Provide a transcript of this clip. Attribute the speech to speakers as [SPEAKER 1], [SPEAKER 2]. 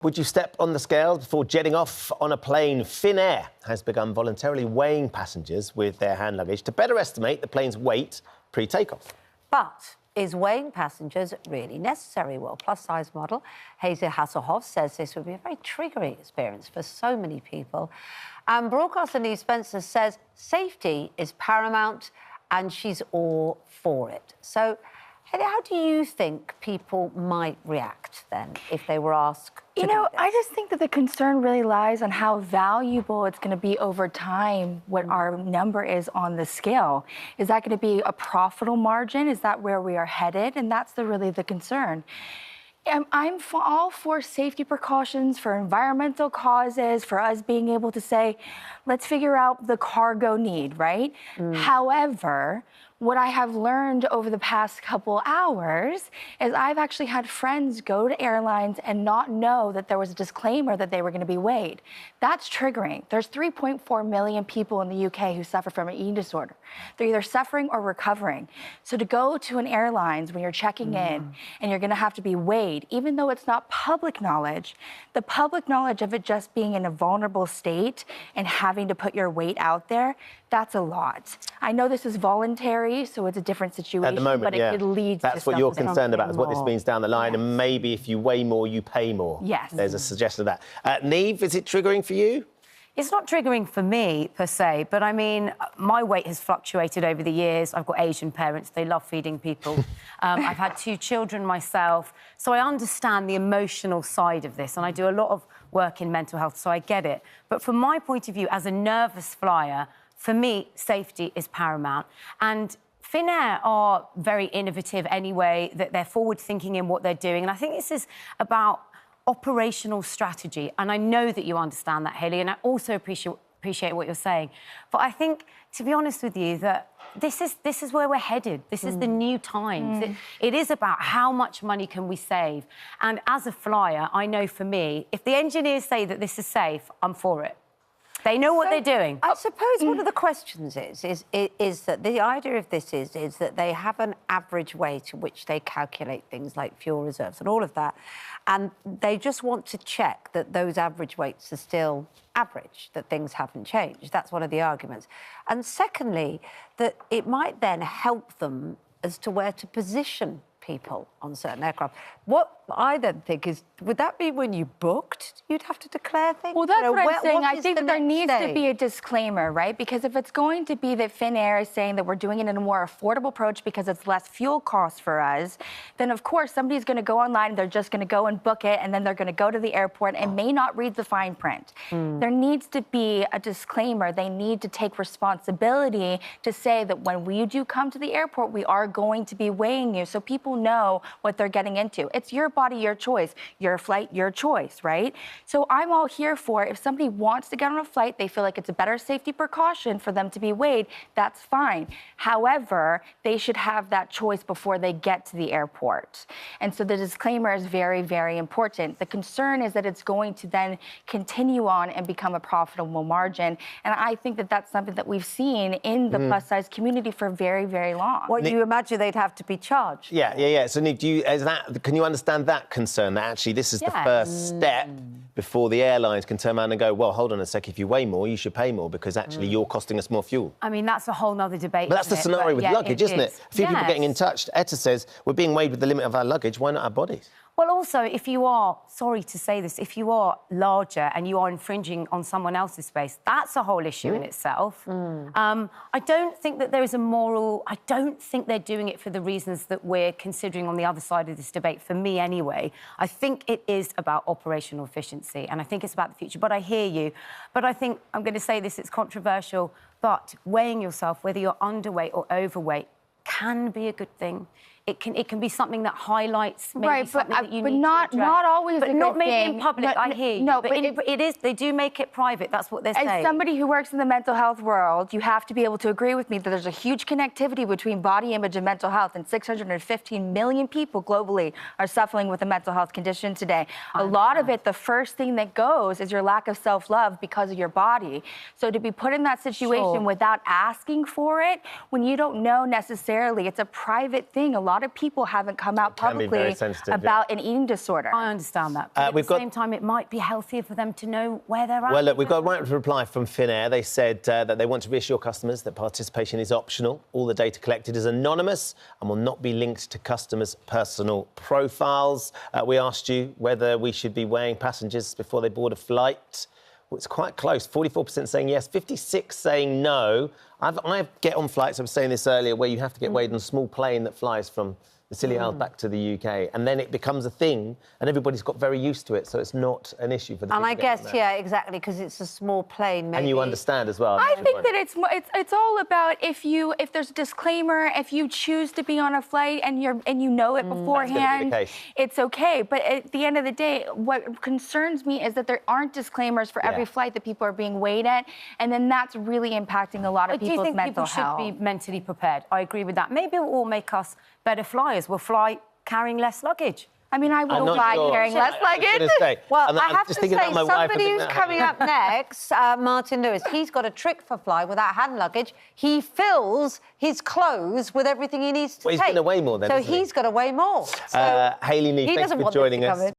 [SPEAKER 1] Would you step on the scales before jetting off on a plane? Finnair has begun voluntarily weighing passengers with their hand luggage to better estimate the plane's weight pre-takeoff.
[SPEAKER 2] But is weighing passengers really necessary? Well, plus-size model Hazel Hasselhoff says this would be a very triggering experience for so many people. And broadcaster Neve Spencer says safety is paramount and she's all for it. So, Hayley, how do you think people might react then if they were asked to do this?
[SPEAKER 3] I just think that the concern really lies on how valuable it's going to be over time, what our number is on the scale. Is that going to be a profitable margin? Is that where we are headed? And that's really the concern. I'm all for safety precautions, for environmental causes, for us being able to say, let's figure out the cargo need, right? However, what I have learned over the past couple hours is I've actually had friends go to airlines and not know that there was a disclaimer that they were going to be weighed. That's triggering. There's 3.4 million people in the UK who suffer from an eating disorder. They're either suffering or recovering. So to go to an airlines when you're checking in and you're going to have to be weighed, even though it's not public knowledge, the public knowledge of it just being in a vulnerable state and having to put your weight out there, that's a lot. I know this is voluntary, so it's a different situation.
[SPEAKER 1] At the moment,
[SPEAKER 3] but it could lead
[SPEAKER 1] That's
[SPEAKER 3] to
[SPEAKER 1] what you're
[SPEAKER 3] something
[SPEAKER 1] concerned about, is what this
[SPEAKER 3] more.
[SPEAKER 1] means down the line, and maybe if you weigh more, you pay more.
[SPEAKER 3] Yes.
[SPEAKER 1] There's a suggestion of that. Neve, is it triggering for you?
[SPEAKER 4] It's not triggering for me, per se, but, I mean, my weight has fluctuated over the years. I've got Asian parents. They love feeding people. I've had 2 children myself, so I understand the emotional side of this, and I do a lot of work in mental health, so I get it. But from my point of view, as a nervous flyer, for me, safety is paramount. And Finnair are very innovative anyway, that they're forward-thinking in what they're doing. And I think this is about operational strategy. And I know that you understand that, Hayley, and I also appreciate what you're saying. But I think, to be honest with you, that this is where we're headed. This is the new times. It is about how much money can we save. And as a flyer, I know for me, if the engineers say that this is safe, I'm for it. They know what they're doing.
[SPEAKER 2] I suppose one of the questions is that the idea of this is that they have an average way to which they calculate things like fuel reserves and all of that, and they just want to check that those average weights are still average, that things haven't changed. That's one of the arguments. And secondly, that it might then help them as to where to position people on certain aircraft. What I then think is, would that be when you booked, you'd have to declare things?
[SPEAKER 3] Well, that's what I'm saying. I think that there needs to be a disclaimer, right? Because if it's going to be that Finnair is saying that we're doing it in a more affordable approach because it's less fuel costs for us, then of course somebody's going to go online, they're just going to go and book it, and then they're going to go to the airport and may not read the fine print. There needs to be a disclaimer. They need to take responsibility to say that when we do come to the airport, we are going to be weighing you, so people know what they're getting into. It's your body, your choice. Your flight, your choice, right? So I'm all here for, if somebody wants to get on a flight, they feel like it's a better safety precaution for them to be weighed, that's fine. However, they should have that choice before they get to the airport. And so the disclaimer is very, very important. The concern is that it's going to then continue on and become a profitable margin. And I think that that's something that we've seen in the plus-size community for very, very long.
[SPEAKER 2] What, you imagine they'd have to be charged?
[SPEAKER 1] Yeah. So, Neve, can you understand that concern, that actually this is the first step before the airlines can turn around and go, well, hold on a sec, if you weigh more, you should pay more because actually you're costing us more fuel?
[SPEAKER 4] I mean, that's a whole nother debate.
[SPEAKER 1] But that's the scenario with luggage, isn't it? A few people getting in touch. Etta says, we're being weighed with the limit of our luggage, why not our bodies?
[SPEAKER 4] Well, also, if you are, sorry to say this, if you are larger and you are infringing on someone else's space, that's a whole issue in itself. I don't think that there is a moral... I don't think they're doing it for the reasons that we're considering on the other side of this debate, for me anyway. I think it is about operational efficiency, and I think it's about the future. But I hear you. But I think, I'm going to say this, it's controversial, but weighing yourself, whether you're underweight or overweight, can be a good thing. It can be something that highlights maybe something that you need to address.
[SPEAKER 3] Not always.
[SPEAKER 4] But not maybe in public. I hear you.
[SPEAKER 3] No,
[SPEAKER 4] but it is. They do make it private. That's what they're saying.
[SPEAKER 3] As somebody who works in the mental health world, you have to be able to agree with me that there's a huge connectivity between body image and mental health, and 615 million people globally are suffering with a mental health condition today. A lot of it, the first thing that goes is your lack of self-love because of your body. So to be put in that situation without asking for it, when you don't know necessarily, it's a private thing. A lot lot of people haven't come out
[SPEAKER 1] can be very
[SPEAKER 3] publicly
[SPEAKER 1] sensitive,
[SPEAKER 3] about an eating disorder.
[SPEAKER 4] I understand that. But at the same time, it might be healthier for them to know where they're at.
[SPEAKER 1] Well, look, we've got a right reply from Finnair. They said that they want to reassure customers that participation is optional. All the data collected is anonymous and will not be linked to customers' personal profiles. We asked you whether we should be weighing passengers before they board a flight. Well, it's quite close. 44% saying yes, 56% saying no. I get on flights, I was saying this earlier, where you have to get weighed on a small plane that flies from the Scilly Isles back to the UK, and then it becomes a thing, and everybody's got very used to it, so it's not an issue for the
[SPEAKER 2] And
[SPEAKER 1] people
[SPEAKER 2] I
[SPEAKER 1] getting
[SPEAKER 2] guess,
[SPEAKER 1] there.
[SPEAKER 2] yeah, exactly, because it's a small plane, maybe.
[SPEAKER 1] And you understand as well.
[SPEAKER 3] I think that it's all about if there's a disclaimer, if you choose to be on a flight and you know it beforehand, it's okay. But at the end of the day, what concerns me is that there aren't disclaimers for every flight that people are being weighed at, and then that's really impacting a lot of people's mental health.
[SPEAKER 4] Do you think people should be mentally prepared? I agree with that. Maybe it will make us better flyers. We'll fly carrying less luggage.
[SPEAKER 3] I mean, I would fly carrying less luggage.
[SPEAKER 2] Well, I have to say, somebody who's coming up next, Martin Lewis, he's got a trick for flying without hand luggage. He fills his clothes with everything he needs to take.
[SPEAKER 1] He's going to weigh more then,
[SPEAKER 2] so
[SPEAKER 1] isn't he?
[SPEAKER 2] he's got to weigh more.
[SPEAKER 1] Hayley Nee, thanks for joining us.